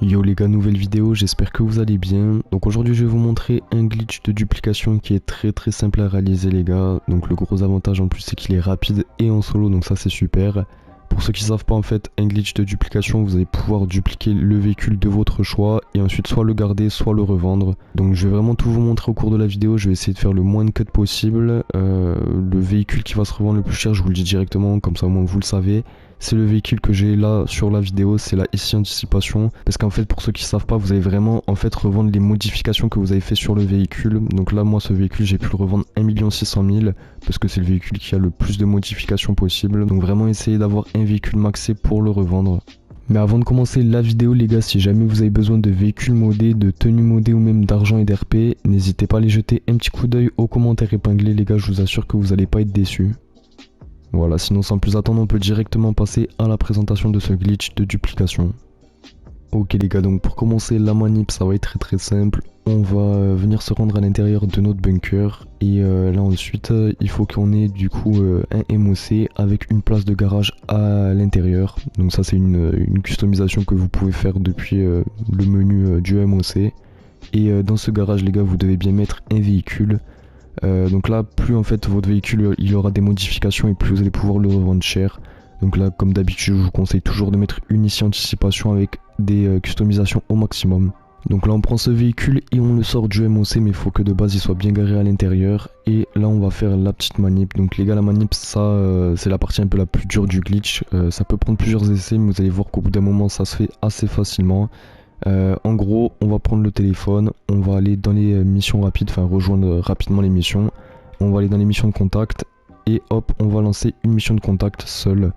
Yo les gars, nouvelle vidéo, j'espère que vous allez bien. Donc aujourd'hui je vais vous montrer un glitch de duplication qui est très simple à réaliser les gars. Donc le gros avantage en plus c'est qu'il est rapide et en solo, donc ça c'est super. Pour ceux qui ne savent pas, en fait, un glitch de duplication, vous allez pouvoir dupliquer le véhicule de votre choix et ensuite soit le garder, soit le revendre. Donc je vais vraiment tout vous montrer au cours de la vidéo, je vais essayer de faire le moins de cut possible. Le véhicule qui va se revendre le plus cher, je vous le dis directement, comme ça au moins vous le savez. C'est le véhicule que j'ai là sur la vidéo, c'est la SI Anticipation. Parce qu'en fait, pour ceux qui ne savent pas, vous allez vraiment en fait revendre les modifications que vous avez fait sur le véhicule. Donc là, moi, ce véhicule, j'ai pu le revendre 1 600 000 parce que c'est le véhicule qui a le plus de modifications possible. Donc vraiment, essayez d'avoir un véhicule maxé pour le revendre. Mais avant de commencer la vidéo les gars, si jamais vous avez besoin de véhicules modés, de tenues modées ou même d'argent et d'RP, n'hésitez pas à les jeter un petit coup d'œil aux commentaires épinglés les gars, je vous assure que vous n'allez pas être déçus. Voilà, sinon sans plus attendre, on peut directement passer à la présentation de ce glitch de duplication. Ok les gars, donc pour commencer la manip, ça va être très simple. On va venir se rendre à l'intérieur de notre bunker et là ensuite il faut qu'on ait du coup un MOC avec une place de garage à l'intérieur. Donc ça c'est une customisation que vous pouvez faire depuis le menu du MOC. Et dans ce garage les gars, vous devez bien mettre un véhicule. Donc là, plus en fait votre véhicule il aura des modifications et plus vous allez pouvoir le revendre cher. Donc là, comme d'habitude, je vous conseille toujours de mettre une ICI Anticipation avec des customisations au maximum. Donc là, on prend ce véhicule et on le sort du MOC, mais il faut que de base il soit bien garé à l'intérieur. Et là, on va faire la petite manip. Donc les gars, la manip, ça c'est la partie un peu la plus dure du glitch. Ça peut prendre plusieurs essais, mais vous allez voir qu'au bout d'un moment, ça se fait assez facilement. En gros, on va prendre le téléphone, on va aller dans les missions rapides, enfin rejoindre rapidement les missions. On va aller dans les missions de contact et hop, on va lancer une mission de contact seule.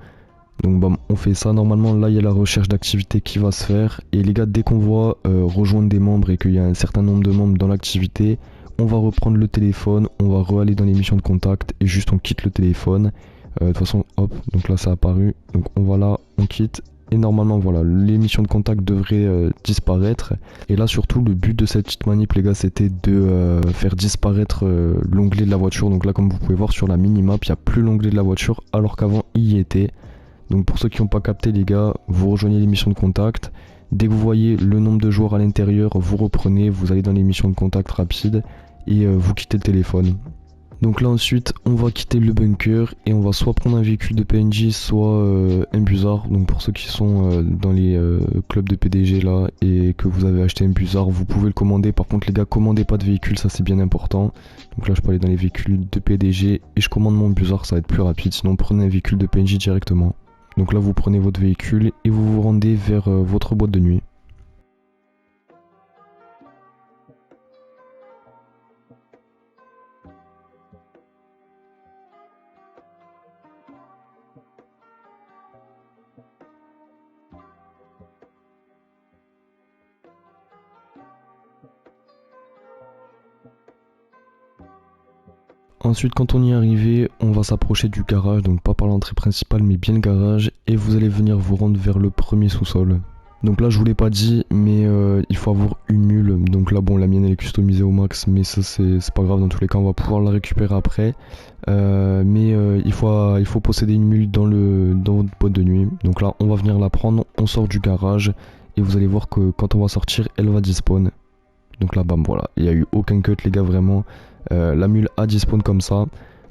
Donc bam, on fait ça. Normalement, là, il y a la recherche d'activité qui va se faire. Et les gars, dès qu'on voit rejoindre des membres et qu'il y a un certain nombre de membres dans l'activité, on va reprendre le téléphone, on va re-aller dans les missions de contact et juste on quitte le téléphone. De toute façon, hop, donc là, ça a apparu. Donc on va là, on quitte. Et normalement voilà, les missions de contact devraient disparaître. Et là surtout le but de cette petite manip les gars, c'était de faire disparaître l'onglet de la voiture. Donc là comme vous pouvez voir sur la minimap, il n'y a plus l'onglet de la voiture alors qu'avant il y était. Donc pour ceux qui n'ont pas capté les gars, vous rejoignez les missions de contact. Dès que vous voyez le nombre de joueurs à l'intérieur, vous reprenez, vous allez dans les missions de contact rapides et vous quittez le téléphone. Donc là ensuite on va quitter le bunker et on va soit prendre un véhicule de PNJ soit un busard. Donc pour ceux qui sont dans les clubs de PDG là et que vous avez acheté un busard, vous pouvez le commander. Par contre les gars, commandez pas de véhicule, ça c'est bien important. Donc là je peux aller dans les véhicules de PDG et je commande mon busard, ça va être plus rapide. Sinon prenez un véhicule de PNJ directement. Donc là vous prenez votre véhicule et vous vous rendez vers votre boîte de nuit. Ensuite quand on y est arrivé, on va s'approcher du garage, donc pas par l'entrée principale mais bien le garage, et vous allez venir vous rendre vers le premier sous-sol. Donc là je vous l'ai pas dit mais il faut avoir une mule. Donc là bon, la mienne elle est customisée au max, mais ça c'est pas grave, dans tous les cas on va pouvoir la récupérer après. Il faut posséder une mule dans votre boîte de nuit. Donc là on va venir la prendre, on sort du garage et vous allez voir que quand on va sortir elle va despawn. Donc là bam, voilà, il n'y a eu aucun cut les gars, vraiment. La mule a despawn comme ça.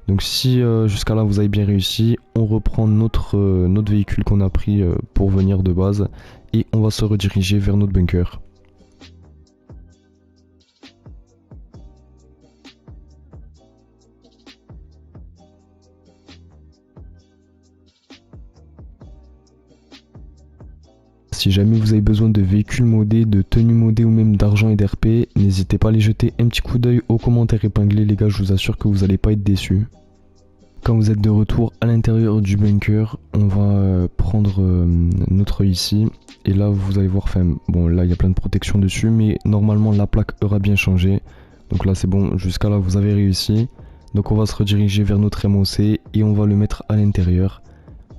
Donc si jusqu'à là vous avez bien réussi, on reprend notre véhicule qu'on a pris pour venir de base et on va se rediriger vers notre bunker. Si jamais vous avez besoin de véhicules modés, de tenues modées ou même d'argent et d'RP, n'hésitez pas à les jeter un petit coup d'œil aux commentaires épinglés les gars, je vous assure que vous n'allez pas être déçus. Quand vous êtes de retour à l'intérieur du bunker, on va prendre notre ici. Et là vous allez voir, enfin bon là il y a plein de protections dessus, mais normalement la plaque aura bien changé. Donc là c'est bon, jusqu'à là vous avez réussi. Donc on va se rediriger vers notre MOC et on va le mettre à l'intérieur.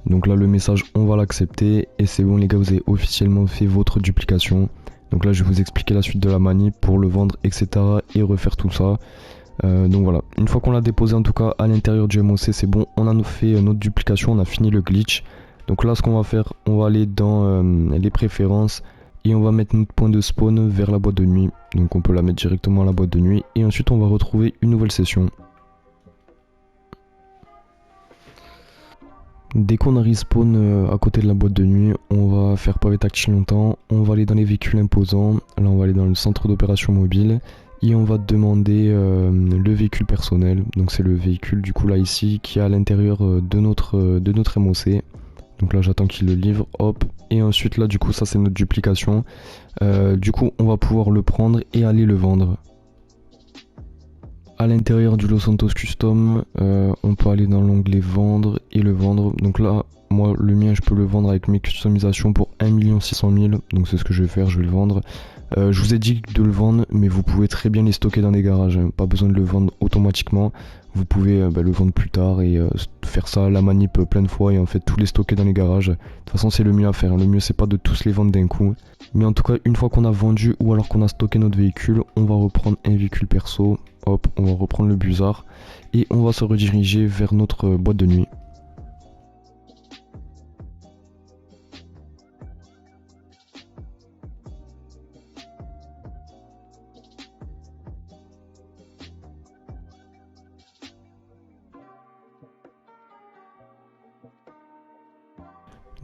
Donc là le message on va l'accepter et c'est bon les gars, vous avez officiellement fait votre duplication. Donc là je vais vous expliquer la suite de la manip pour le vendre etc et refaire tout ça. Donc voilà, une fois qu'on l'a déposé en tout cas à l'intérieur du MOC, c'est bon, on a fait notre duplication, on a fini le glitch. Donc là ce qu'on va faire, on va aller dans les préférences et on va mettre notre point de spawn vers la boîte de nuit. Donc on peut la mettre directement à la boîte de nuit et ensuite on va retrouver une nouvelle session. Dès qu'on a respawn à côté de la boîte de nuit, on va faire pavé tactile longtemps, on va aller dans les véhicules imposants, là on va aller dans le centre d'opération mobile et on va demander le véhicule personnel. Donc c'est le véhicule du coup là ici qui est à l'intérieur de notre MOC. Donc là j'attends qu'il le livre, hop, et ensuite là du coup ça c'est notre duplication. Du coup on va pouvoir le prendre et aller le vendre. À l'intérieur du Los Santos Custom, on peut aller dans l'onglet vendre et le vendre. Donc là, moi le mien je peux le vendre avec mes customisations pour 1 600 000. Donc c'est ce que je vais faire, je vais le vendre. Je vous ai dit de le vendre, mais vous pouvez très bien les stocker dans des garages. Hein. Pas besoin de le vendre automatiquement. Vous pouvez le vendre plus tard et faire ça à la manip plein de fois et en fait tous les stocker dans les garages. De toute façon c'est le mieux à faire. Le mieux c'est pas de tous les vendre d'un coup. Mais en tout cas une fois qu'on a vendu ou alors qu'on a stocké notre véhicule, on va reprendre un véhicule perso. Hop, on va reprendre le busard et on va se rediriger vers notre boîte de nuit.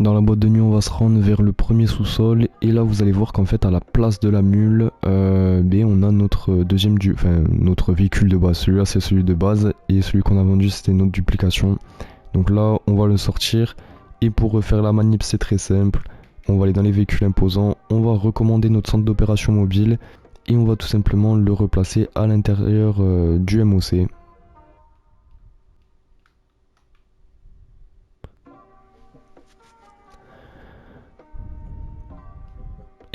Dans la boîte de nuit, on va se rendre vers le premier sous-sol et là vous allez voir qu'en fait à la place de la mule, on a notre notre véhicule de base. Celui-là c'est celui de base et celui qu'on a vendu c'était notre duplication. Donc là on va le sortir et pour refaire la manip c'est très simple. On va aller dans les véhicules imposants, on va recommander notre centre d'opération mobile et on va tout simplement le replacer à l'intérieur du MOC.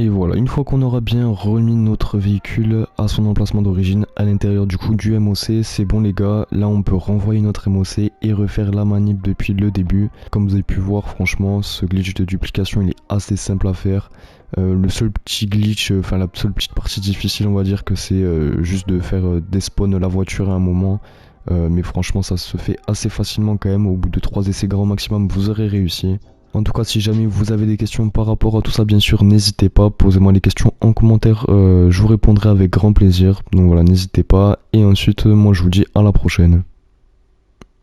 Et voilà, une fois qu'on aura bien remis notre véhicule à son emplacement d'origine à l'intérieur du coup du MOC, c'est bon les gars, là on peut renvoyer notre MOC et refaire la manip depuis le début. Comme vous avez pu voir, franchement ce glitch de duplication il est assez simple à faire. Le seul petit glitch, la seule petite partie difficile on va dire que c'est juste de faire despawn la voiture à un moment. Mais franchement ça se fait assez facilement quand même, au bout de 3 essais grand maximum vous aurez réussi. En tout cas, si jamais vous avez des questions par rapport à tout ça, bien sûr, n'hésitez pas, posez-moi les questions en commentaire, je vous répondrai avec grand plaisir. Donc voilà, n'hésitez pas. Et ensuite, moi je vous dis à la prochaine.